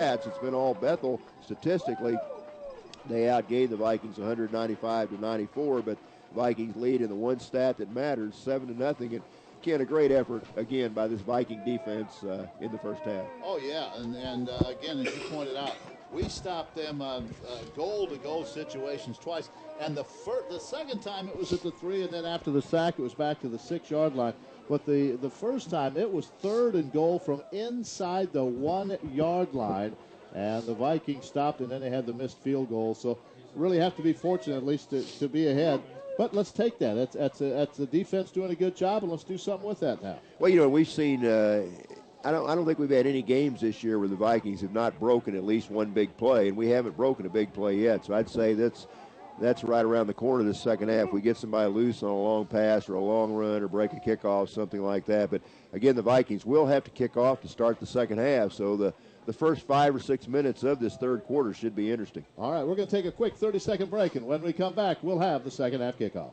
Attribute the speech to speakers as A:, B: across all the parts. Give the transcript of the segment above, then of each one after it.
A: stats. It's been all Bethel statistically. They outgained the Vikings 195-94, but Vikings lead in the one stat that matters, 7-0. And Ken, a great effort again by this Viking defense in the first half.
B: Oh yeah, and again, as you pointed out, we stopped them goal-to-goal situations twice. And the second time it was at the 3, and then after the sack it was back to the 6-yard line. But the first time it was 3rd and goal from inside the 1-yard line, and the Vikings stopped, and then they had the missed field goal. So really have to be fortunate at least to be ahead. But let's take that. That's the defense doing a good job, and let's do something with that now.
A: Well, you know, we've seen. I don't think we've had any games this year where the Vikings have not broken at least one big play, and we haven't broken a big play yet. So I'd say that's right around the corner this second half. We get somebody loose on a long pass or a long run or break a kickoff, something like that. But again, the Vikings will have to kick off to start the second half. So the first 5 or 6 minutes of this third quarter should be interesting.
B: All right, we're going to take a quick 30-second break, and when we come back, we'll have the second half kickoff.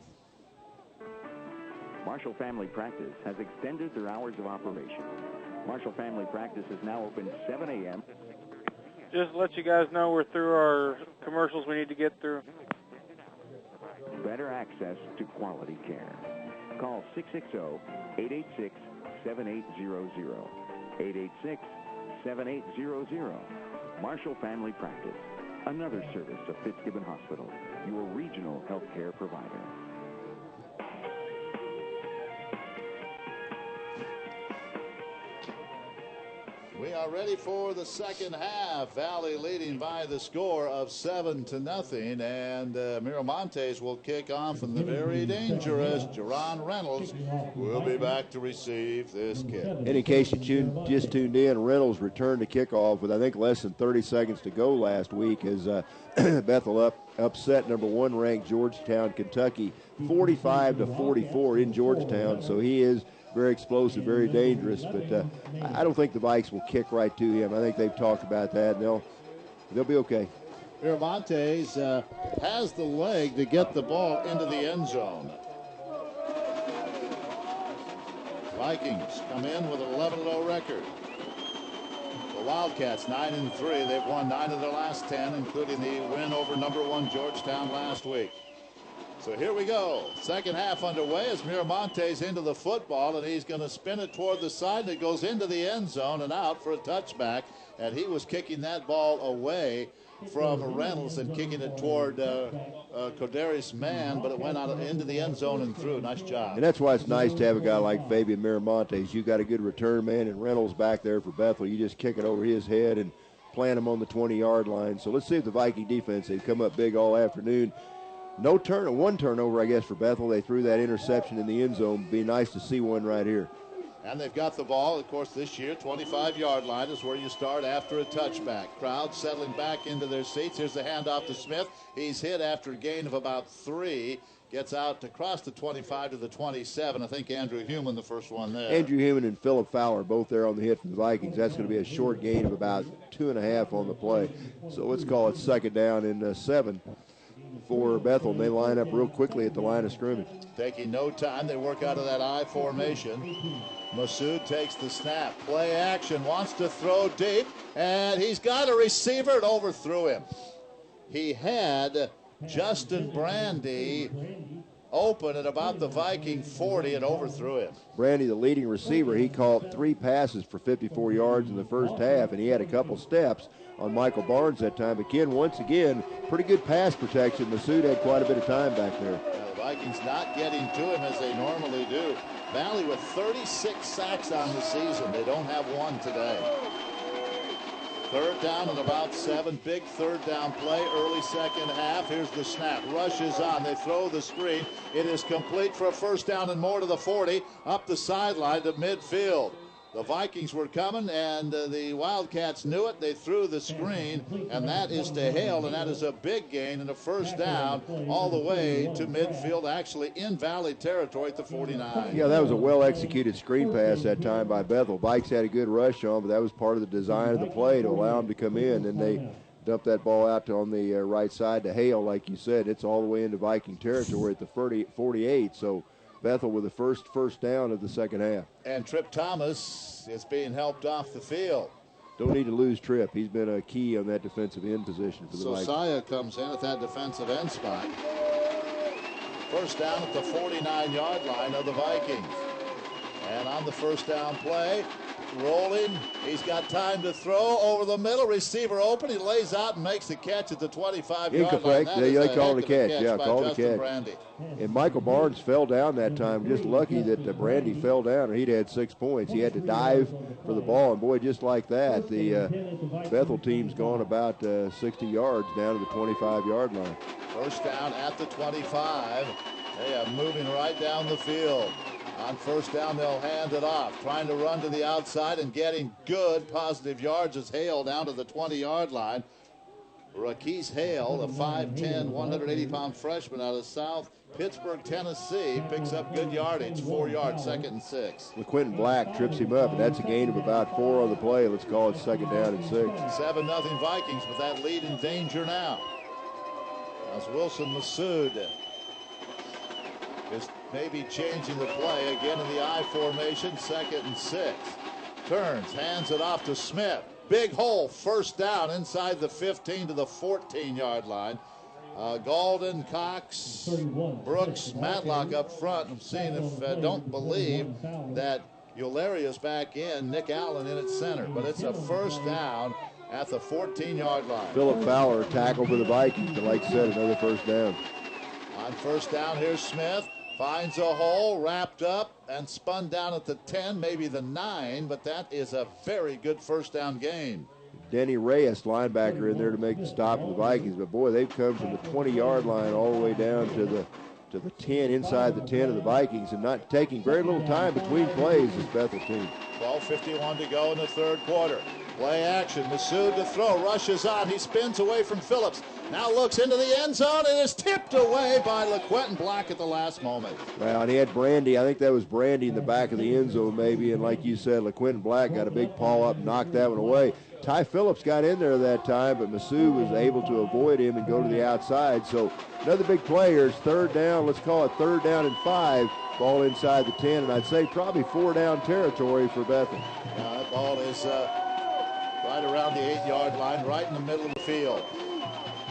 C: Marshall Family Practice has extended their hours of operation. Marshall Family Practice is now open 7 a.m.
D: Just to let you guys know we're through our commercials we need to get through.
C: Better access to quality care. Call 660-886-7800. 886-7800. Marshall Family Practice. Another service of Fitzgibbon Hospital, your regional health care provider.
B: We are ready for the second half. Valley leading by the score of 7-0, and Miramontes will kick off, and the very dangerous Jerron Reynolds will be back to receive this kick.
A: And in case you just tuned in, Reynolds returned to kickoff with I think less than 30 seconds to go last week as Bethel upset number 1 ranked Georgetown, Kentucky, 45-44 in Georgetown. So he is very explosive, very dangerous, but I don't think the Vikes will kick right to him. I think they've talked about that, and they'll be okay.
B: Miramontes has the leg to get the ball into the end zone. Vikings come in with an 11-0 record. The Wildcats 9-3. They've won 9 of their last 10, including the win over number 1 Georgetown last week. So here we go. Second half underway as Miramontes into the football, and he's going to spin it toward the side, and it goes into the end zone and out for a touchback. And he was kicking that ball away from Reynolds and kicking it toward Cordarius Mann, but it went out into the end zone and through. Nice job.
A: And that's why it's nice to have a guy like Fabian Miramontes. You got a good return man, and Reynolds back there for Bethel. You just kick it over his head and plant him on the 20-yard line. So let's see if the Viking defense, they've come up big all afternoon. One turnover, I guess, for Bethel. They threw that interception in the end zone. Be nice to see one right here.
B: And they've got the ball, of course, this year. 25-yard line is where you start after a touchback. Crowd settling back into their seats. Here's the handoff to Smith. He's hit after a gain of about 3. Gets out across the 25 to the 27. I think Andrew Human, the first one there.
A: Andrew Human and Philip Fowler both there on the hit for the Vikings. That's going to be a short gain of about 2.5 on the play. So let's call it second down and 7. For Bethel, and they line up real quickly at the line of scrimmage.
B: Taking no time, they work out of that I formation. Masood takes the snap, play action, wants to throw deep, and he's got a receiver and overthrew him. He had Justin Brandy open at about the Viking 40 and overthrew him.
A: Brandy, the leading receiver, he caught 3 passes for 54 yards in the first half, and he had a couple steps on Michael Barnes that time. But Ken, once again, pretty good pass protection. Masood had quite a bit of time back there.
B: The Vikings not getting to him as they normally do. Valley with 36 sacks on the season. They don't have one today. Third down and about 7. Big third down play, early second half. Here's the snap. Rushes on. They throw the screen. It is complete for a first down and more to the 40. Up the sideline to midfield. The Vikings were coming, and the Wildcats knew it. They threw the screen, and that is to Hale, and that is a big gain and a first down all the way to midfield, actually in Valley territory at the 49.
A: Yeah, that was a well-executed screen pass that time by Bethel. Vikes had a good rush on, but that was part of the design of the play to allow them to come in, and they dumped that ball out on the right side to Hale, like you said. It's all the way into Viking territory at the 48, so Bethel with the first down of the second half.
B: And Trip Thomas is being helped off the field.
A: don't need to lose Tripp. He's been a key on that defensive end position for the Vikings.
B: Saya comes in at that defensive end spot. First down at the 49-yard line of the Vikings. And on the first down play, rolling. He's got time to throw over the middle. Receiver open. He lays out and makes the catch at the 25-yard line.
A: They called a catch. Yeah, called a catch.
B: Brandy.
A: And Michael Barnes fell down that time. Just lucky that Brandy fell down, or he'd had 6 points. He had to dive for the ball, and boy, just like that, the Bethel team's gone about 60 yards down to the 25-yard line.
B: First down at the 25. They are moving right down the field. On first down, they'll hand it off. Trying to run to the outside and getting good positive yards as Hale down to the 20-yard line. Rakese Hale, a 5'10", 180-pound freshman out of South Pittsburgh, Tennessee, picks up good yardage, 4 yards, 2nd and 6.
A: LaQuinton Black trips him up, and that's a gain of about 4 on the play. Let's call it 2nd down and 6.
B: 7-0 Vikings with that lead in danger now. As Wilson Massoud is maybe changing the play again in the I formation, 2nd and 6. Turns, hands it off to Smith. Big hole, first down inside the 15 to the 14-yard line. Golden, Cox, Brooks, Matlock up front. I'm seeing if don't believe that Euleria's back in. Nick Allen in at center, but it's a first down at the 14-yard line.
A: Philip Fowler tackled for the Vikings, but like I said, another first down.
B: On first down, here's Smith. Finds a hole, wrapped up, and spun down at the 10, maybe the 9, but that is a very good first down gain.
A: Denny Reyes, linebacker, in there to make the stop for the Vikings, but boy, they've come from the 20-yard line all the way down to the 10, inside the 10 of the Vikings, and not taking very little time between plays, this Bethel team.
B: 12:51 to go in the third quarter. Play action, Massoud to throw, rushes on, he spins away from Phillips. Now looks into the end zone and is tipped away by LaQuinton Black at the last moment.
A: Well, and he had Brandy. I think that was Brandy in the back of the end zone maybe, and like you said, LaQuinton Black got a big paw up and knocked that one away. Ty Phillips got in there that time, but Massoud was able to avoid him and go to the outside. So another big play here is third down. Let's call it 3rd down and 5. Ball inside the 10, and I'd say probably 4 down territory for Bethel.
B: That ball is right around the 8-yard line, right in the middle of the field.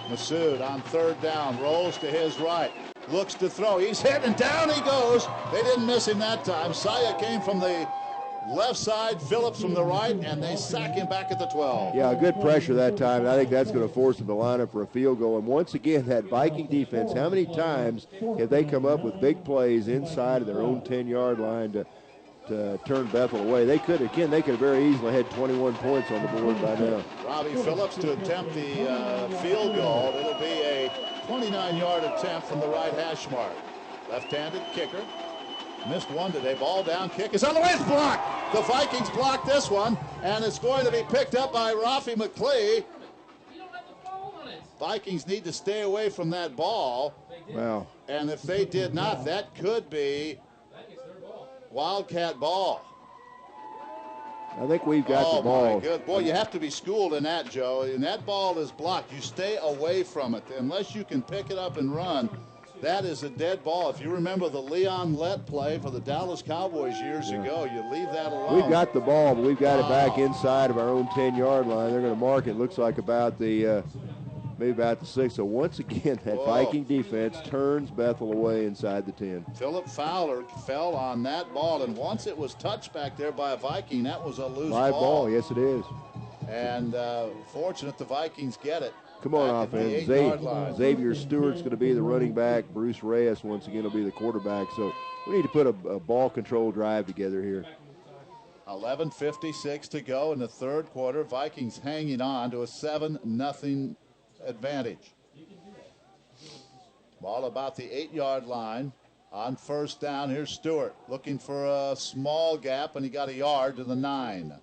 B: Massoud on 3rd down, rolls to his right, looks to throw. He's hit, and down he goes. They didn't miss him that time. Saya came from the left side, Phillips from the right, and they sack him back at the 12.
A: Yeah, good pressure that time, and I think that's going to force them to line up for a field goal. And once again, that Viking defense, how many times have they come up with big plays inside of their own 10-yard line to turn Bethel away? They could have very easily had 21 points on the board by now.
B: Robbie Phillips to attempt the field goal. It'll be a 29-yard attempt from the right hash mark. Left-handed kicker. Missed one today. Ball down. Kick is on the way. It's blocked. The Vikings blocked this one, and it's going to be picked up by Rafi McClee. Vikings need to stay away from that ball.
A: Wow.
B: And if they did not, that could be Wildcat ball.
A: I think we've got the ball.
B: Oh, my good. Boy, you have to be schooled in that, Joe. And that ball is blocked. You stay away from it. Unless you can pick it up and run, that is a dead ball. If you remember the Leon Lett play for the Dallas Cowboys years ago, you leave that alone.
A: We've got the ball, but we've got it back inside of our own 10-yard line. They're going to mark it. Looks like about the maybe about the 6. So once again, that Viking defense turns Bethel away inside the 10.
B: Philip Fowler fell on that ball, and once it was touched back there by a Viking, that was a loose
A: live ball. Yes, it is.
B: And fortunate the Vikings get it.
A: Come on, offense. Xavier Stewart's going to be the running back. Bruce Reyes once again will be the quarterback. So we need to put a ball control drive together here.
B: 11:56 to go in the third quarter. Vikings hanging on to a 7-0 advantage. Ball about the 8-yard line. On first down, here's Stewart looking for a small gap, and he got a yard to the 9.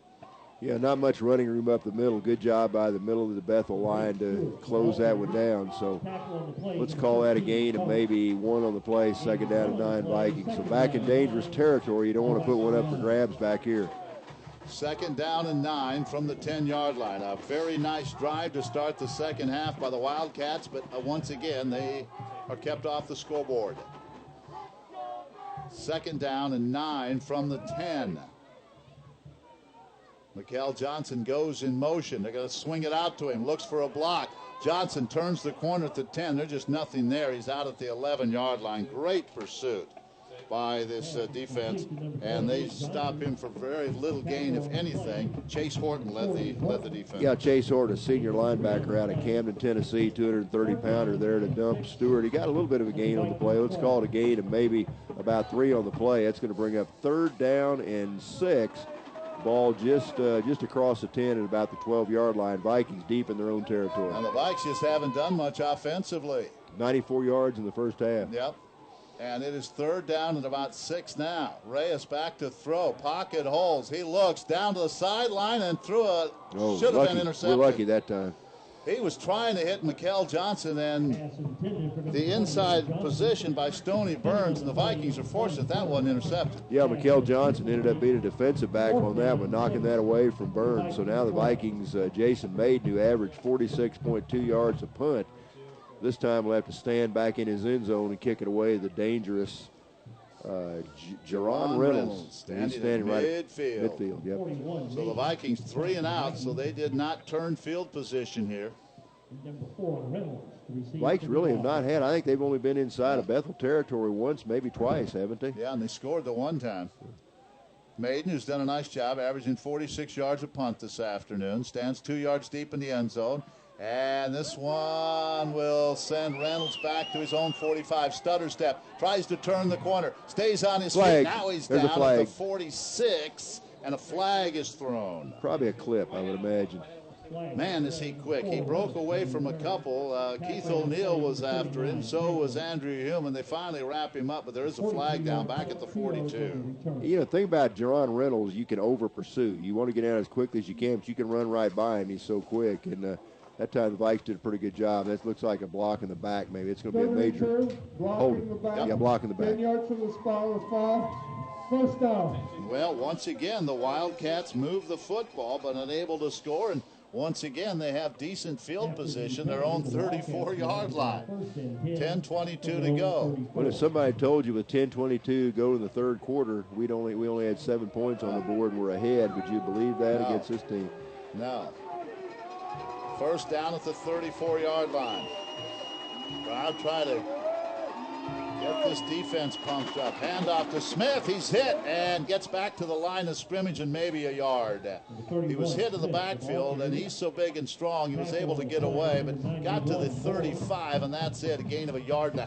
A: Yeah, not much running room up the middle. Good job by the middle of the Bethel line to close that one down. So let's call that a gain of maybe 1 on the play, 2nd down and 9 Vikings. So back in dangerous territory. You don't want to put one up for grabs back here.
B: 2nd down and 9 from the 10-yard line. A very nice drive to start the second half by the Wildcats, but once again, they are kept off the scoreboard. 2nd down and 9 from the 10. Mikael Johnson goes in motion. They're going to swing it out to him. Looks for a block. Johnson turns the corner at the 10. There's just nothing there. He's out at the 11-yard line. Great pursuit by this defense, and they stop him for very little gain, if anything. Chase Horton led the defense.
A: Yeah, Chase Horton, a senior linebacker out of Camden, Tennessee, 230-pounder there to dump Stewart. He got a little bit of a gain on the play. Let's call it a gain of maybe about 3 on the play. That's going to bring up 3rd down and 6. Ball just across the 10 at about the 12-yard line. Vikings deep in their own territory.
B: And the Vikes just haven't done much offensively.
A: 94 yards in the first half.
B: Yep. And it is 3rd down and about 6 now. Reyes back to throw. Pocket holes. He looks down to the sideline and threw a should have been intercepted.
A: We're lucky that time.
B: He was trying to hit Mikael Johnson, and the inside position by Stoney Burns, and the Vikings are fortunate that wasn't intercepted.
A: Yeah, Mikael Johnson ended up being a defensive back on that one, knocking that away from Burns. So now the Vikings, Jason Maiden, who averaged 46.2 yards a punt, this time will have to stand back in his end zone and kick it away. The dangerous Jerron Reynolds.
B: He's standing right midfield.
A: Yep.
B: So the Vikings 3 and out, so they did not turn field position here.
A: Vikes really have not had, I think they've only been inside of Bethel territory once, maybe twice, haven't they?
B: Yeah, and they scored the one time. Maiden, who's done a nice job, averaging 46 yards a punt this afternoon, stands 2 yards deep in the end zone. And this one will send Reynolds back to his own 45. Stutter step. Tries to turn the corner. Stays on his feet. Now he's down at the 46. And a flag is thrown.
A: Probably a clip, I would imagine.
B: Man, is he quick. He broke away from a couple. Keith O'Neill was after him. So was Andrew Hume. And they finally wrap him up. But there is a flag down back at the 42.
A: You know, think about Jerron Reynolds. You can over-pursue. You want to get out as quickly as you can, but you can run right by him. He's so quick. And that time the Vikes did a pretty good job. That looks like a block in the back. Maybe it's going to be a major hold. Yeah, block in the back.
E: 10 yards from the spot of the foul. First down.
B: Well, once again, the Wildcats move the football, but unable to score. And once again, they have decent field position, their own 34-yard line. 10:22 to go.
A: Well, if somebody told you with 10:22 go in the third quarter, we only had 7 points on the board and we're ahead, would you believe that against this team?
B: No. First down at the 34-yard line. I'll try to get this defense pumped up. Handoff to Smith. He's hit and gets back to the line of scrimmage and maybe a yard. He was hit in the backfield, and he's so big and strong he was able to get away, but got to the 35, and that's it. A gain of 1.5 yards.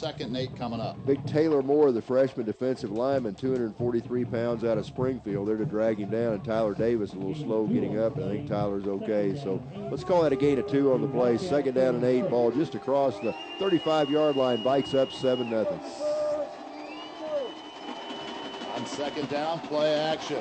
B: 2nd and 8 coming up.
A: Big Taylor Moore, the freshman defensive lineman, 243 pounds out of Springfield. There to drag him down, and Tyler Davis a little slow getting up. I think Tyler's okay. So let's call that a gain of 2 on the play. 2nd down and 8, ball just across the 35-yard line. Vikes up 7-0.
B: On 2nd down, play action.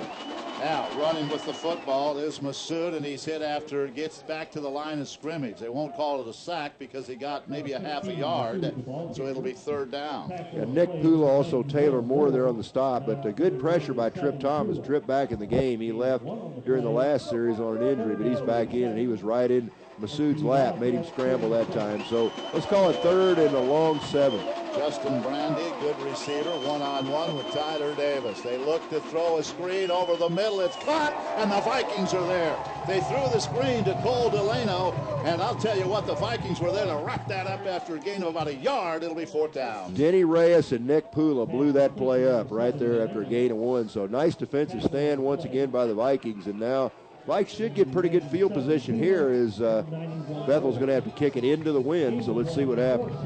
B: Now, running with the football is Massoud, and he's hit after it gets back to the line of scrimmage. They won't call it a sack because he got maybe a 1/2 yard, so it'll be 3rd down.
A: Yeah, Nick Pula, also Taylor Moore there on the stop, but good pressure by Trip Thomas. Trip back in the game. He left during the last series on an injury, but he's back in, and he was right in Massoud's lap, made him scramble that time. So let's call it 3rd and a long 7.
B: Justin Brandy, good receiver, one-on-one with Tyler Davis. They look to throw a screen over the middle. It's caught, and the Vikings are there. They threw the screen to Cole Delano, and I'll tell you what, the Vikings were there to wrap that up after a gain of about 1 yard. It'll be 4th down.
A: Denny Reyes and Nick Pula blew that play up right there after a gain of 1. So nice defensive stand once again by the Vikings, and now Vikes should get pretty good field position here as Bethel's going to have to kick it into the wind, so let's see what happens.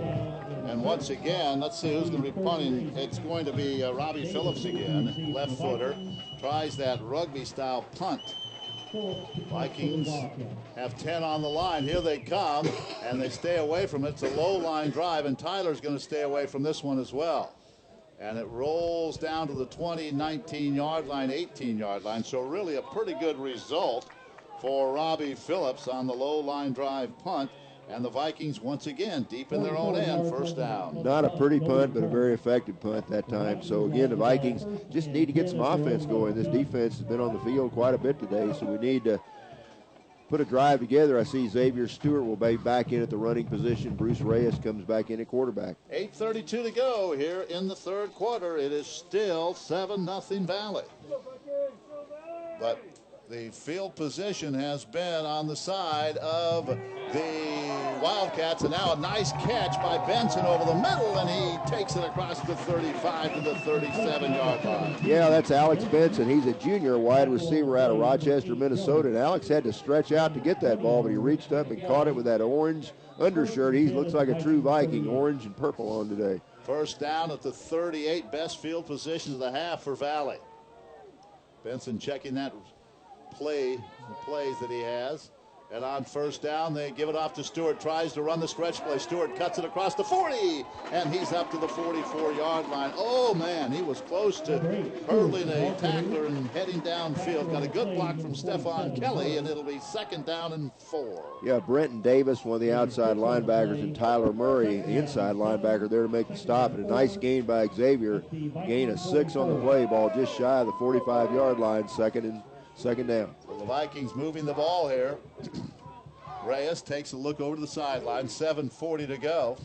B: And once again, let's see who's going to be punting. It's going to be Robbie Phillips again, left footer. Tries that rugby-style punt. Vikings have 10 on the line. Here they come, and they stay away from it. It's a low-line drive, and Tyler's going to stay away from this one as well. And it rolls down to the 20, 19-yard line, 18-yard line. So really a pretty good result for Robbie Phillips on the low-line drive punt. And the Vikings, once again, deep in their own end, 1st down.
A: Not a pretty punt, but a very effective punt that time. So, again, the Vikings just need to get some offense going. This defense has been on the field quite a bit today, so we need to put a drive together. I see Xavier Stewart will be back in at the running position. Bruce Reyes comes back in at quarterback.
B: 8:32 to go here in the 3rd quarter. It is still 7-0 Valley. But the field position has been on the side of the Wildcats, and now a nice catch by Benson over the middle, and he takes it across the 35 to the 37-yard line.
A: Yeah, that's Alex Benson. He's a junior wide receiver out of Rochester, Minnesota, and Alex had to stretch out to get that ball, but he reached up and caught it with that orange undershirt. He looks like a true Viking, orange and purple on today.
B: First down at the 38, best field position of the half for Valley. Benson checking that plays that he has. And on first down, they give it off to Stewart. Tries to run the stretch play. Stewart cuts it across the 40, and he's up to the 44-yard line. Oh, man, he was close to hurling a tackler and heading downfield. Got a good block from Stephon Kelly, and it'll be second down and 4.
A: Yeah, Brenton Davis, one of the outside linebackers, and Tyler Murray, the inside linebacker, there to make the stop. And a nice gain by Xavier. Gain of 6 on the play, ball just shy of the 45-yard line, second down.
B: So the Vikings moving the ball here. Reyes takes a look over to the sideline, 7:40 to go.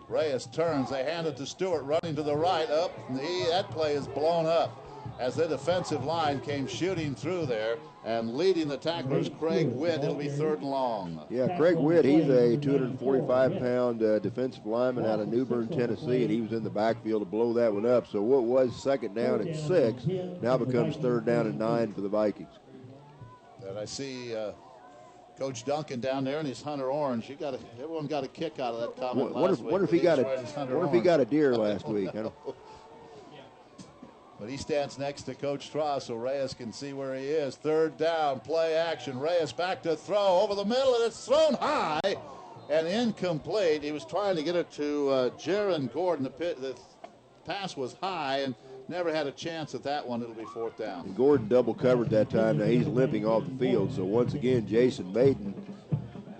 B: Reyes turns, they hand it to Stewart, running to the right, up. That play is blown up as the defensive line came shooting through there, and leading the tacklers, Craig Witt. It'll be third and long.
A: Yeah, Craig Witt, he's a 245-pound defensive lineman out of New Bern, Tennessee, and he was in the backfield to blow that one up. So what was second down and 6 now becomes third down and 9 for the Vikings.
B: And I see Coach Duncan down there in his Hunter Orange. Everyone got a kick out of that comment last week.
A: Wonder if he got a deer last week. I don't.
B: But he stands next to Coach Straw, so Reyes can see where he is. Third down, play action. Reyes back to throw over the middle, and it's thrown high and incomplete. He was trying to get it to Jaron Gordon. The pass was high and never had a chance at that one. It'll be fourth down.
A: And Gordon double covered that time. Now he's limping off the field. So once again, Jason Maiden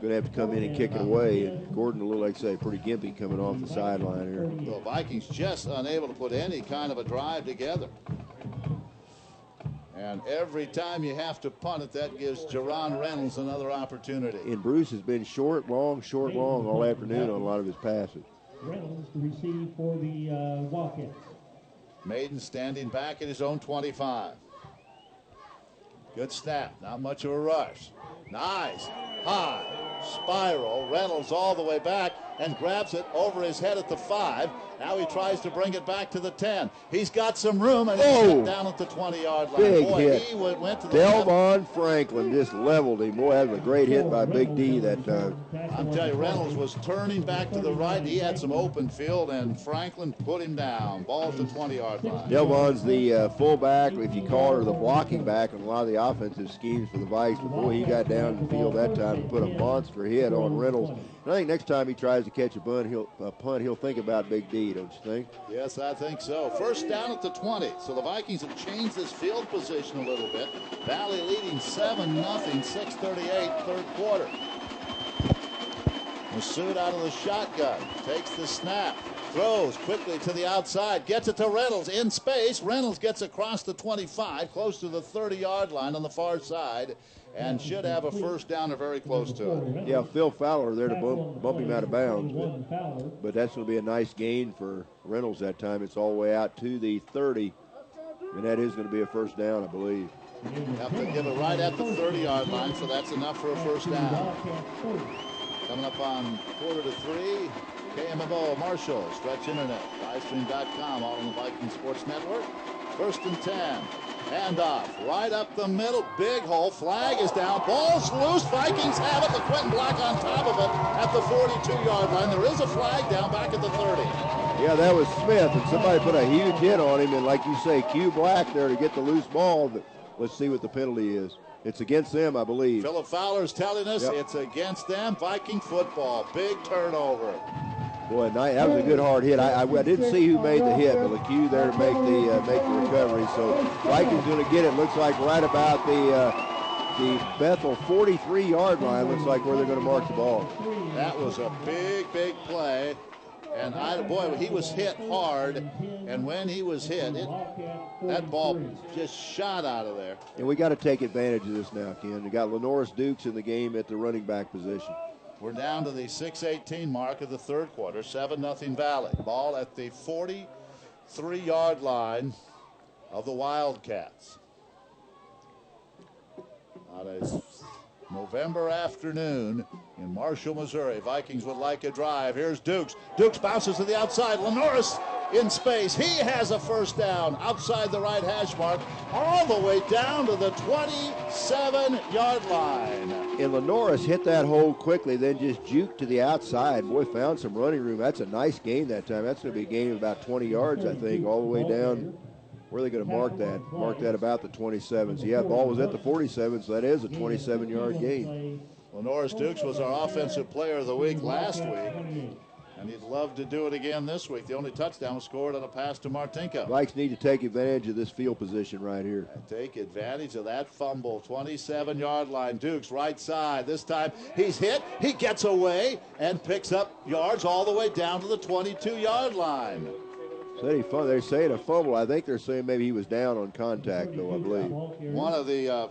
A: going to have to come in and kick it away. And Gordon, like I say, pretty gimpy coming off the sideline here.
B: The Vikings just unable to put any kind of a drive together. And every time you have to punt it, that gives Jerron Reynolds another opportunity.
A: And Bruce has been short, long all afternoon on a lot of his passes.
E: Reynolds to receive for the Wildcats.
B: Maiden standing back at his own 25. Good snap, not much of a rush. Nice, high, spiral. Reynolds all the way back and grabs it over his head at the 5. Now he tries to bring it back to the 10. He's got some room, and he's down at the 20-yard line.
A: Big
B: Boy,
A: hit.
B: He went to the
A: Delvon Franklin just leveled him. Boy, that was a great hit by Big D that time.
B: I'm telling you, Reynolds was turning back to the right. He had some open field, and Franklin put him down. Ball at the 20-yard line.
A: Delvon's the fullback, if you call her the blocking back in a lot of the offensive schemes for the Vikes. But boy, he got down in the field that time and put a monster hit on Reynolds. And I think next time he tries to catch a punt, he'll think about Big D, don't you think?
B: Yes, I think so. First down at the 20. So the Vikings have changed this field position a little bit. Valley leading 7-0, 6:38, third quarter. Massoud out of the shotgun, takes the snap, throws quickly to the outside, gets it to Reynolds in space. Reynolds gets across the 25, close to the 30-yard line on the far side, and should have a first down or very close to it.
A: Yeah, Phil Fowler there to bump him out of bounds, but that's going to be a nice gain for Reynolds that time. It's all the way out to the 30, and that is going to be a first down, I believe.
B: Have to give it right at the 30-yard line, so that's enough for a first down. Coming up on 2:45, KMFO, Marshall, Stretch Internet, livestream.com, all on the Viking Sports Network. First and 10. Handoff right up the middle. Big hole. Flag is down. Ball's loose. Vikings have it. McQuinton Black on top of it at the 42-yard line. There is a flag down back at the 30.
A: Yeah, that was Smith, and somebody put a huge hit on him. And like you say, Q Black there to get the loose ball. But let's see what the penalty is. It's against them, I believe.
B: Philip Fowler's telling us it's against them. Viking football. Big turnover.
A: Boy, that was a good hard hit. I didn't see who made the hit, but LeCue there to make the recovery. So Vikings going to get it. Looks like right about the Bethel 43-yard line. Looks like where they're going to mark the ball.
B: That was a big play. And boy, he was hit hard. And when he was hit, that ball just shot out of there.
A: And we got to take advantage of this now, Ken. We got Lenoris Dukes in the game at the running back position.
B: We're down to the 6:18 mark of the third quarter, 7-0 Valley. Ball at the 43-yard line of the Wildcats. On a November afternoon in Marshall, Missouri. Vikings would like a drive. Here's Dukes. Dukes bounces to the outside. Lenoris in space. He has a first down outside the right hash mark, all the way down to the 27-yard line.
A: And Lenoris hit that hole quickly, then just juked to the outside. Boy, found some running room. That's a nice gain that time. That's going to be a gain of about 20 yards, I think, all the way down. Where are they going to mark that? Mark that about the 27. So, yeah, the ball was at the 47, so that is a 27-yard gain.
B: Lenoris Dukes was our offensive player of the week last week, and he'd love to do it again this week. The only touchdown was scored on a pass to Martinko.
A: Vikes need to take advantage of this field position right here.
B: And take advantage of that fumble. 27-yard line. Dukes right side. This time he's hit. He gets away and picks up yards all the way down to the 22-yard line.
A: They're saying a fumble. I think they're saying maybe he was down on contact, though, I believe.
B: One of the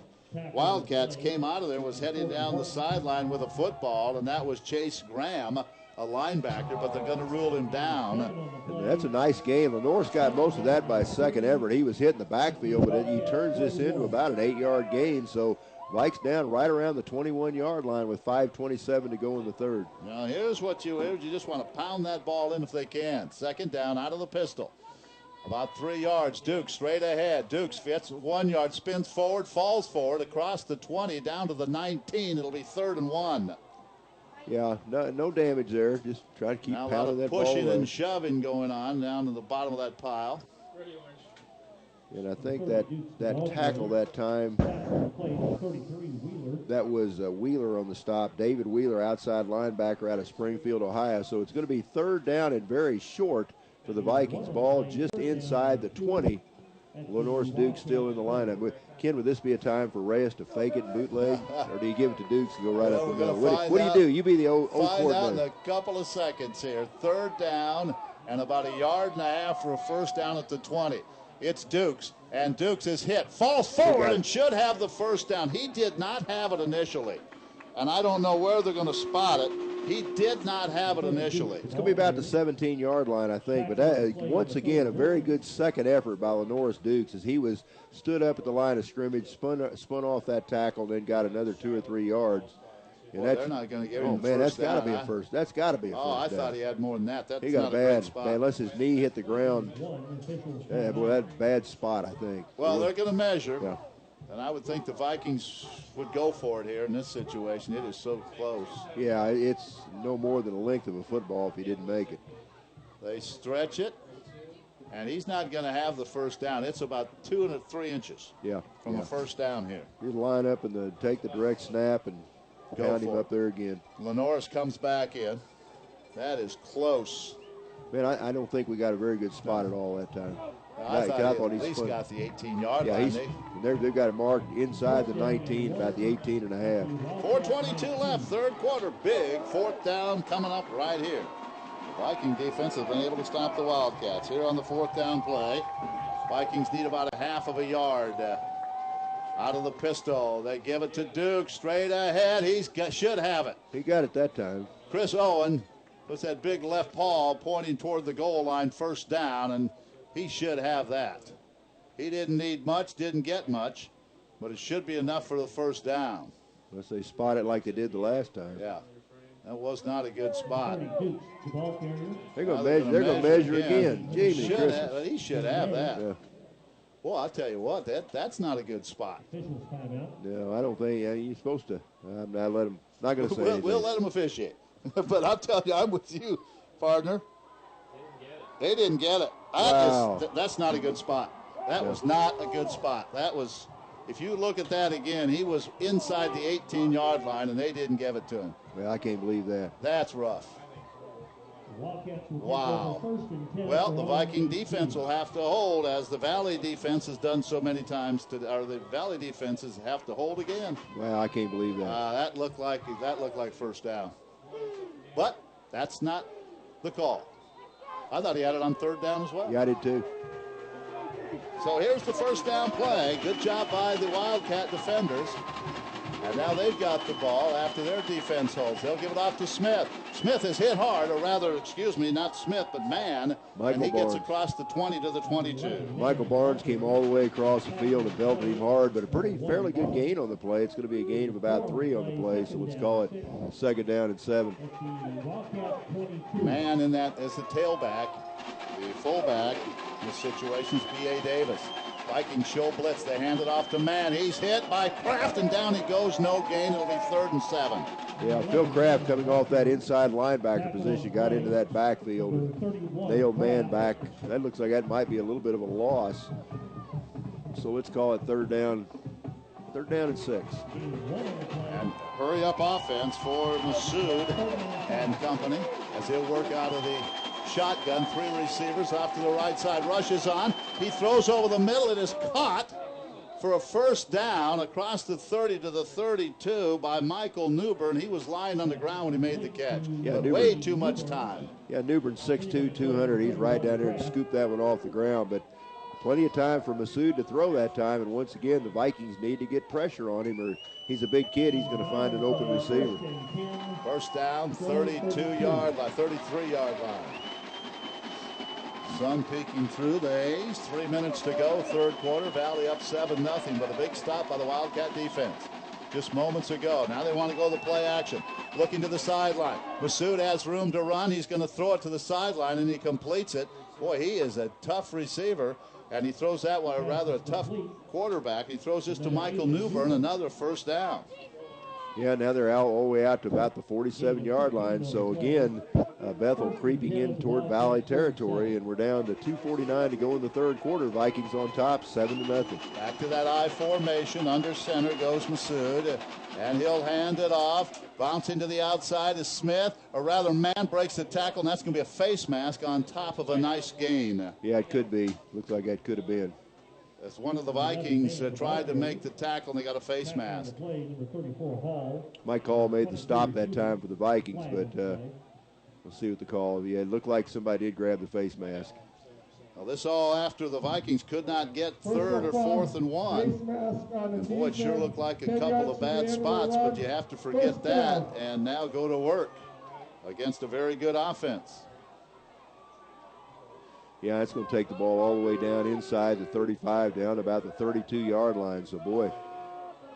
B: Wildcats came out of there, was heading down the sideline with a football, and that was Chase Graham, a linebacker, but they're going to rule him down.
A: And that's a nice game. Lenoris got most of that by second effort. He was hitting the backfield, but he turns this into about an 8-yard gain. So Vikes down right around the 21-yard line with 5:27 to go in the third.
B: Now here's what you just want to pound that ball in if they can. Second down out of the pistol. About 3 yards. Dukes straight ahead. Dukes fits 1 yard, spins forward, falls forward across the 20 down to the 19. It'll be 3rd and 1.
A: Yeah, no damage there. Just try to keep
B: now
A: pounding that ball.
B: Pushing and shoving going on down to the bottom of that pile.
A: And I think that tackle that time, that was Wheeler on the stop. David Wheeler, outside linebacker out of Springfield, Ohio. So it's going to be 3rd down and very short for the Vikings. Ball just inside the 20. Lenoris Dukes still in the lineup. Ken, would this be a time for Reyes to fake it and bootleg? Or do you give it to Dukes and go right up the middle? What do you do? You be the old
B: coordinator. Find out in a couple of seconds here. 3rd down and about 1.5 yards for a first down at the 20. It's Dukes, and Dukes is hit. Falls forward and should have the first down. He did not have it initially, and I don't know where they're going to spot it. He did not have it initially.
A: It's going to be about the 17-yard line, I think. But that, once again, a very good second effort by Lenoris Dukes as he stood up at the line of scrimmage, spun off that tackle, then got another 2 or 3 yards.
B: And they're not going to give him
A: that's got to be
B: a
A: first. That's got to be a first.
B: Oh, I thought he had more than that. That's
A: he got
B: not a bad spot.
A: Man, unless his knee hit the ground. Yeah, boy, that's a bad spot, I think.
B: Well, they're going to measure.
A: Yeah.
B: And I would think the Vikings would go for it here in this situation. It is so close.
A: Yeah, it's no more than a length of a football if he didn't make it.
B: They stretch it, and he's not going to have the first down. It's about 2 and 3 inches from a first down here.
A: You line up and take the direct snap and pound him up there again.
B: Lenoris comes back in. That is close.
A: Man, I don't think we got a very good spot at all that time.
B: I thought he at least got the 18-yard line.
A: They've got it marked inside the 19, about the 18 and a half.
B: 4:22 left, third quarter. Big 4th down coming up right here. The Viking defense has been able to stop the Wildcats. Here on the 4th down play, Vikings need about 1/2 yard. Out of the pistol, they give it to Duke straight ahead. Should have it.
A: He got it that time.
B: Chris Owen puts that big left paw pointing toward the goal line, first down, and he should have that. He didn't need much, didn't get much, but it should be enough for the first down.
A: Unless they spot it like they did the last time.
B: Yeah, that was not a good spot.
A: They're going to measure again. Jamie Christmas.
B: He should have that.
A: Yeah.
B: Well, I'll tell you what, that's not a good spot.
A: No, I don't think you're supposed to. I'm not going to say anything.
B: We'll let him officiate. But I'll tell you, I'm with you, partner. They didn't get it. That's not a good spot. That was not a good spot. That was, if you look at that again, he was inside the 18-yard line, and they didn't give it to him.
A: Well, I can't believe that.
B: That's rough. Wow. Well, the Viking defense will have to hold, as the Valley defense has done so many times. The Valley defenses have to hold again.
A: Well, I can't believe that.
B: That looked like first down. But that's not the call. I thought he had it on 3rd down as well.
A: Yeah, I did too.
B: So here's the first down play. Good job by the Wildcat defenders. And now they've got the ball after their defense holds. They'll give it off to Smith. Smith is hit hard, or rather, excuse me, not Smith, but Mann. And he gets across the 20 to the 22.
A: Michael Barnes came all the way across the field and belted him hard, but a fairly good gain on the play. It's going to be a gain of about 3 on the play, so let's call it 2nd down and 7.
B: Mann in that as the tailback. The fullback in this situation is B.A. Davis. Vikings show blitz. They hand it off to Mann. He's hit by Kraft, and down he goes. No gain. It'll be 3rd and 7.
A: Yeah, Phil Kraft coming off that inside linebacker position got into that backfield and nailed Mann back. That looks like that might be a little bit of a loss. So let's call it 3rd down and 6.
B: And hurry up offense for Masood and company as he'll work out of the shotgun. 3 receivers off to the right side. Rushes on. He throws over the middle. It is caught for a 1st down across the 30 to the 32 by Michael Newbern. He was lying on the ground when he made the catch.
A: Yeah,
B: but way too much time.
A: Yeah, Newbern's 6'2", 200. He's right down there and scooped that one off the ground. But plenty of time for Masood to throw that time. And once again, the Vikings need to get pressure on him, or he's a big kid. He's going to find an open receiver.
B: 1st down, 33-yard line. Sun peeking through the A's. 3 minutes to go, 3rd quarter. Valley up 7-0, but a big stop by the Wildcat defense just moments ago. Now they want to go to the play action. Looking to the sideline. Masood has room to run. He's going to throw it to the sideline, and he completes it. Boy, he is a tough receiver, and he throws that one, or rather a tough quarterback. He throws this to Michael Newbern, another 1st down.
A: Yeah, now they're all the way out to about the 47-yard line. So again, Bethel creeping in toward Valley territory, and we're down to 2:49 to go in the 3rd quarter. Vikings on top, 7-0.
B: Back to that I formation. Under center goes Masood, and he'll hand it off. Bouncing to the outside is Smith, or rather Mann breaks the tackle, and that's going to be a face mask on top of a nice gain.
A: Yeah, it could be. Looks like that could have been.
B: As one of the Vikings tried to make the tackle, and they got a face mask.
A: Mike Hall made the stop that time for the Vikings, but we'll see what the call. Yeah, it looked like somebody did grab the face mask.
B: Well, this all after the Vikings could not get 3rd or 4th and 1. And boy, it sure looked like a couple of bad spots, but you have to forget that and now go to work against a very good offense.
A: Yeah, it's going to take the ball all the way down inside the 35, down about the 32-yard line. So, boy,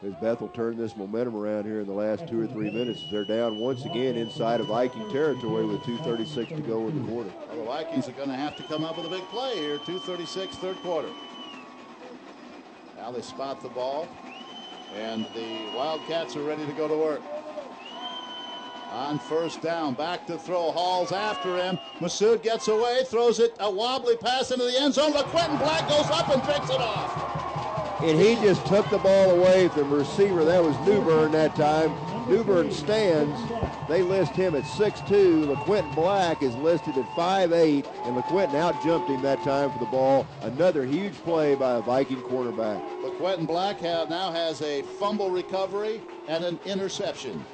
A: as Bethel turned this momentum around here in the last 2 or 3 minutes, they're down once again inside of Viking territory with 2:36 to go in the quarter.
B: Well, the Vikings are going to have to come up with a big play here, 2:36, 3rd quarter. Now they spot the ball, and the Wildcats are ready to go to work. On 1st down, back to throw. Hall's after him. Masood gets away, throws it, a wobbly pass into the end zone. LaQuinton Black goes up and picks it off.
A: And he just took the ball away from the receiver. That was Newbern that time. Newbern stands. They list him at 6'2". LaQuinton Black is listed at 5'8", and LaQuinton out-jumped him that time for the ball. Another huge play by a Viking cornerback.
B: LaQuinton Black now has a fumble recovery and an interception.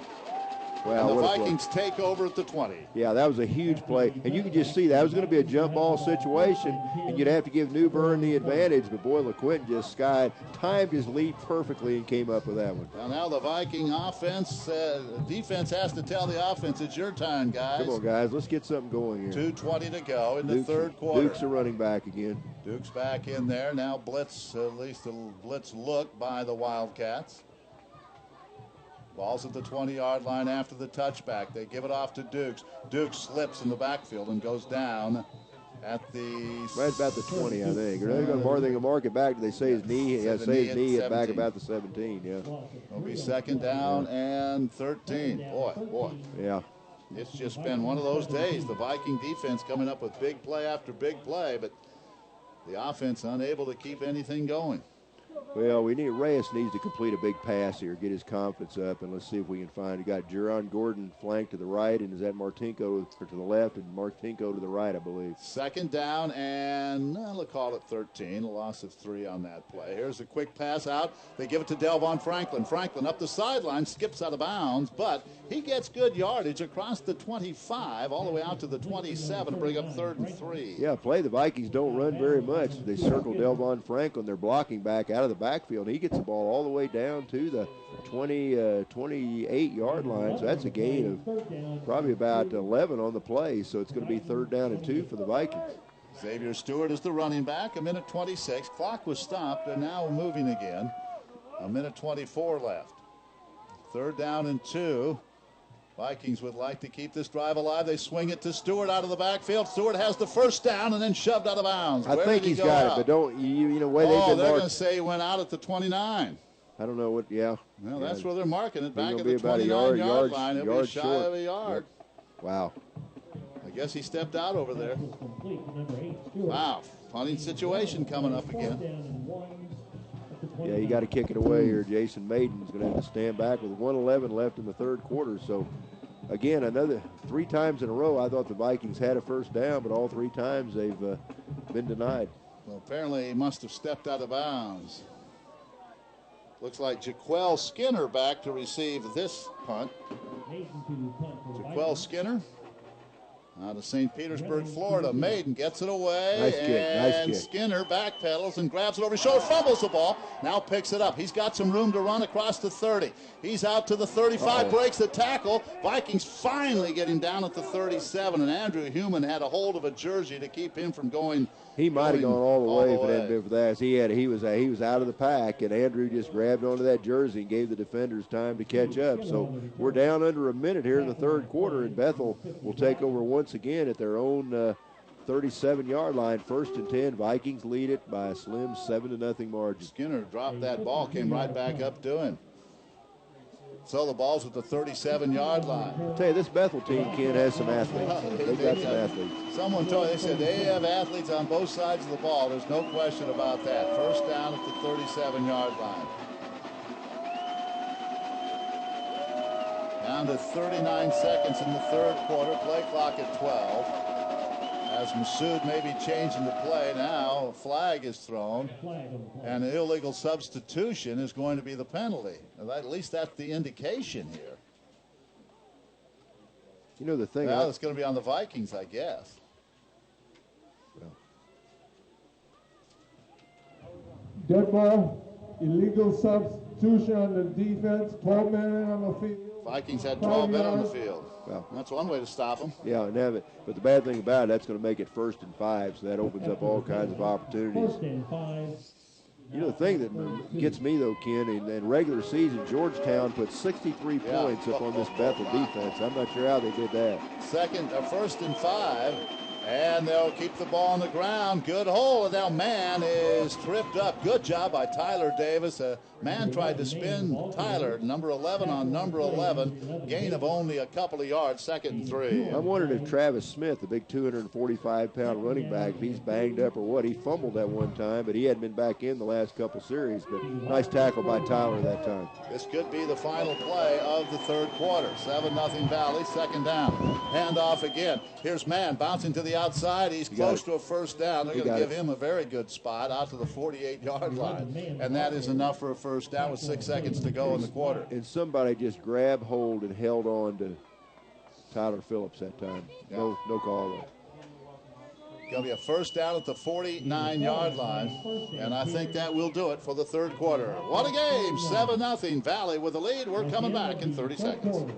A: Well,
B: and the Vikings take over at the 20.
A: Yeah, that was a huge play. And you can just see that was going to be a jump ball situation, and you'd have to give Newbern the advantage. But, boy, LaQuinton just timed his lead perfectly and came up with that one.
B: Well, now the Viking defense has to tell the offense, it's your time, guys.
A: Come on, guys. Let's get something going here.
B: 2:20 to go in the 3rd quarter.
A: Duke's a running back again.
B: Duke's back in there. Now blitz, at least a blitz look by the Wildcats. Ball's at the 20-yard line after the touchback. They give it off to Dukes. Dukes slips in the backfield and goes down at the...
A: Right about the 20, I think. Are they going to mark it back? Do they say his knee? Yeah, say his knee at back about the 17, yeah.
B: It'll be 2nd down and 13. Boy.
A: Yeah.
B: It's just been one of those days. The Viking defense coming up with big play after big play, but the offense unable to keep anything going.
A: Well, Reyes needs to complete a big pass here, get his confidence up, and let's see if we can find. You got Jerron Gordon flanked to the right, and is that Martinko to the left, and Martinko to the right, I believe. 2nd
B: down, and we'll call it 13. A loss of 3 on that play. Here's a quick pass out. They give it to Delvon Franklin. Franklin up the sideline, skips out of bounds, but he gets good yardage across the 25, all the way out to the 27 to bring up 3rd and 3.
A: Yeah, the Vikings don't run very much. They circle Delvon Franklin. They're blocking back out of the backfield. He gets the ball all the way down to the 28-yard line. So that's a gain of probably about 11 on the play. So it's going to be 3rd down and 2 for the Vikings.
B: Xavier Stewart is the running back. 1:26. Clock was stopped, and now moving again. 1:24 left. 3rd down and 2. Vikings would like to keep this drive alive. They swing it to Stewart out of the backfield. Stewart has the first down and then shoved out of bounds.
A: I think he's got it, but don't you know way they've been
B: they're going
A: marked.
B: to say he went out at the 29.
A: I don't know what. Yeah.
B: Well, that's where they're marking it. Back at
A: be
B: the
A: about
B: 29-yard line. It'll be shy
A: short.
B: of a yard.
A: Yep. Wow.
B: I guess he stepped out over there. Wow. Punting situation coming up again.
A: Yeah, you got to kick it away here. Jason Maiden's going to have to stand back with 1:11 left in the 3rd quarter. So, again, another 3 times in a row, I thought the Vikings had a first down, but all 3 times they've been denied.
B: Well, apparently he must have stepped out of bounds. Looks like Jaquel Skinner back to receive this punt. Jaquel Skinner out of St. Petersburg, Florida. Maiden gets it away.
A: Nice kick, nice kick.
B: Skinner backpedals and grabs it over his shoulder, fumbles the ball, now picks it up. He's got some room to run across the 30. He's out to the 35, breaks the tackle. Vikings finally get him down at the 37, and Andrew Human had a hold of a jersey to keep him from going.
A: He might have gone all the way if it hadn't been for that. He was out of the pack, and Andrew just grabbed onto that jersey and gave the defenders time to catch up. So we're down under a minute here in the 3rd quarter, and Bethel will take over once again at their own 37-yard line. 1st and 10. Vikings lead it by a slim 7-0 margin.
B: Skinner dropped that ball, came right back up to him. So the ball's at the 37-yard line.
A: I'll tell you, this Bethel team, Ken, has some athletes. They've got some athletes.
B: Someone told me, they said they have athletes on both sides of the ball. There's no question about that. 1st down at the 37-yard line. Down to 39 seconds in the 3rd quarter. Play clock at 12. As Masood may be changing the play now, a flag is thrown, and an illegal substitution is going to be the penalty. At least that's the indication here.
A: You know the thing.
B: Well, it's going to be on the Vikings, I guess.
E: Dead ball, illegal substitution on the defense, 12 men on the field.
B: Vikings had 12 men on the field. Well, that's one way to stop them.
A: Yeah, and have it. But the bad thing about it, that's going to make it 1st and 5, so that opens up all kinds of opportunities.
E: 1st and 5.
A: You know, the thing that gets me, though, Ken, in regular season, Georgetown put 63 points up on this Bethel defense. I'm not sure how they did that.
B: 1st and 5. And they'll keep the ball on the ground. Good hole. And now man is tripped up. Good job by Tyler Davis. Man tried to spin Tyler, number 11 on number 11. Gain of only a couple of yards, 2nd and 3.
A: I'm wondering if Travis Smith, the big 245-pound running back, if he's banged up or what. He fumbled that one time, but he hadn't been back in the last couple series. But nice tackle by Tyler that time.
B: This could be the final play of the 3rd quarter. 7-0 Valley, 2nd down. Handoff again. Here's Man bouncing to the outside. He's close to a 1st down. They're going to give him a very good spot out to the 48-yard line. And that is enough for a 1st down with 6 seconds to go in the quarter.
A: And somebody just grabbed hold and held on to Tyler Phillips that time. Yeah. No call though.
B: Going to be a 1st down at the 49-yard line. And I think that will do it for the 3rd quarter. What a game. 7-0 Valley with the lead. We're coming back in 30 seconds.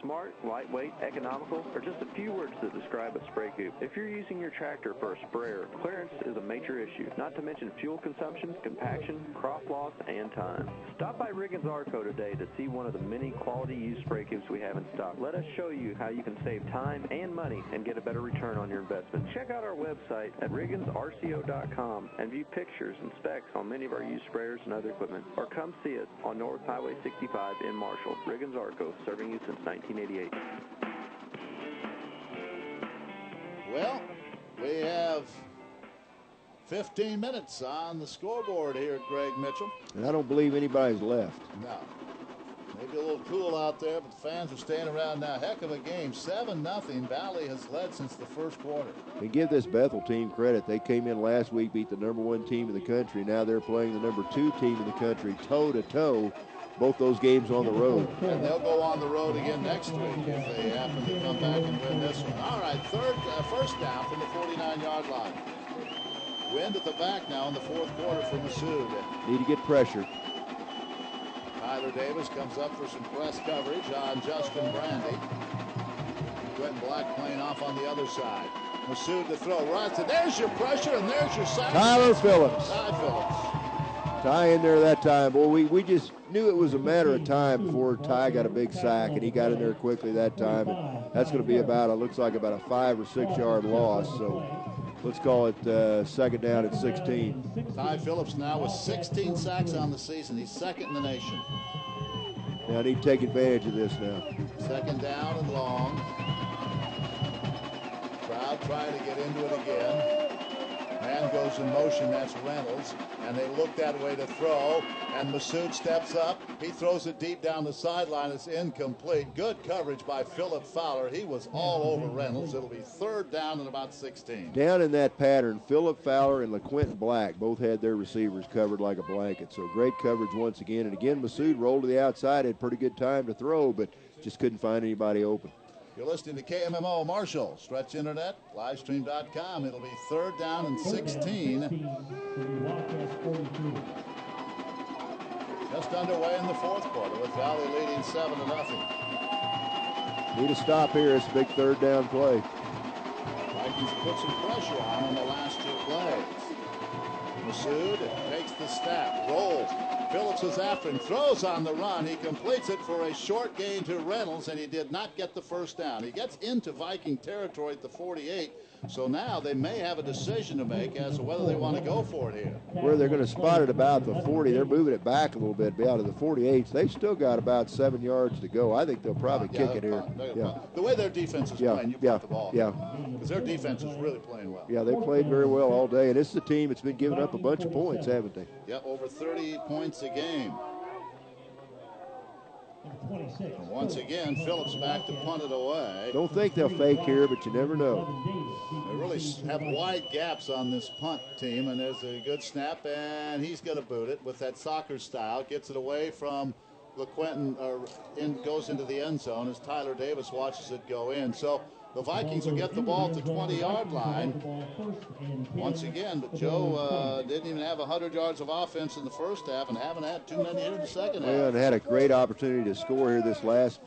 C: Smart, lightweight, economical are just a few words that describe a spray coupe. If you're using your tractor for a sprayer, clearance is a major issue, not to mention fuel consumption, compaction, crop loss, and time. Stop by Riggins Arco today to see one of the many quality used spray coupes we have in stock. Let us show you how you can save time and money and get a better return on your investment. Check out our website at rigginsrco.com and view pictures and specs on many of our used sprayers and other equipment. Or come see us on North Highway 65 in Marshall. Riggins Arco, serving you since 1988.
B: Well, we have 15 minutes on the scoreboard here at Greg Mitchell.
A: And I don't believe anybody's left.
B: No. Maybe a little cool out there, but the fans are staying around now. Heck of a game. 7-0. Valley has led since the 1st quarter.
A: And give this Bethel team credit. They came in last week, beat the number 1 team in the country. Now they're playing the number 2 team in the country toe-to-toe. Both those games on the road.
B: And they'll go on the road again next week if they happen to come back and win this one. All right, 1st down from the 49-yard line. Wind at the back now in the fourth quarter for Masood.
A: Need to get pressure.
B: Tyler Davis comes up for some press coverage on Justin Brandy. Quentin Black playing off on the other side. Masood to throw. Right. So there's your pressure, and there's your sack.
A: Tyler Phillips.
B: Ty Phillips.
A: Ty in there that time. Boy, we just knew it was a matter of time before Ty got a big sack, and he got in there quickly that time. And that's going to be about, it looks like about a 5 or 6 yard loss. So let's call it second down at 16.
B: Ty Phillips now with 16 sacks on the season. He's second in the nation.
A: Now I need to take advantage of this now.
B: Second down and long. Crowd trying to get into it again. Man goes in motion, that's Reynolds, and they look that way to throw, and Masood steps up. He throws it deep down the sideline. It's incomplete. Good coverage by Philip Fowler. He was all over Reynolds. It'll be third down and about 16.
A: Down in that pattern, Philip Fowler and LaQuinton Black both had their receivers covered like a blanket, so great coverage once again. And again, Masood rolled to the outside, had pretty good time to throw, but just couldn't find anybody open.
B: You're listening to KMMO Marshall, Stretch Internet, livestream.com. It'll be third down and 16. Just underway in the fourth quarter with Valley leading 7-0.
A: Need a stop here. It's a big third down play.
B: Vikings put some pressure on the last two plays. Masood takes the snap, rolls. Phillips is after him, throws on the run. He completes it for a short gain to Reynolds, and he did not get the first down. He gets into Viking territory at the 48, so now they may have a decision to make as to whether they want to go for it here.
A: Where they're going to spot it about the 40. They're moving it back a little bit, be out of the 48. They've still got about 7 yards to go. I think they'll probably kick it here. Yeah.
B: The way their defense is playing, you put the ball.
A: Yeah.
B: Because their defense is really playing well.
A: Yeah, they played very well all day, and it's the team that's been giving up a bunch of points, haven't they?
B: Yeah, over 30 points a game. And once again, Phillips back to punt it away.
A: Don't think they'll fake here, but you never know.
B: They really have wide gaps on this punt team, and there's a good snap, and he's going to boot it with that soccer style. Gets it away from LaQuinton, goes into the end zone as Tyler Davis watches it go in. So the Vikings will get the ball to 20-yard line once again, but Joe didn't even have 100 yards of offense in the first half and haven't had too many here in the second half.
A: Well, and had a great opportunity to score here this last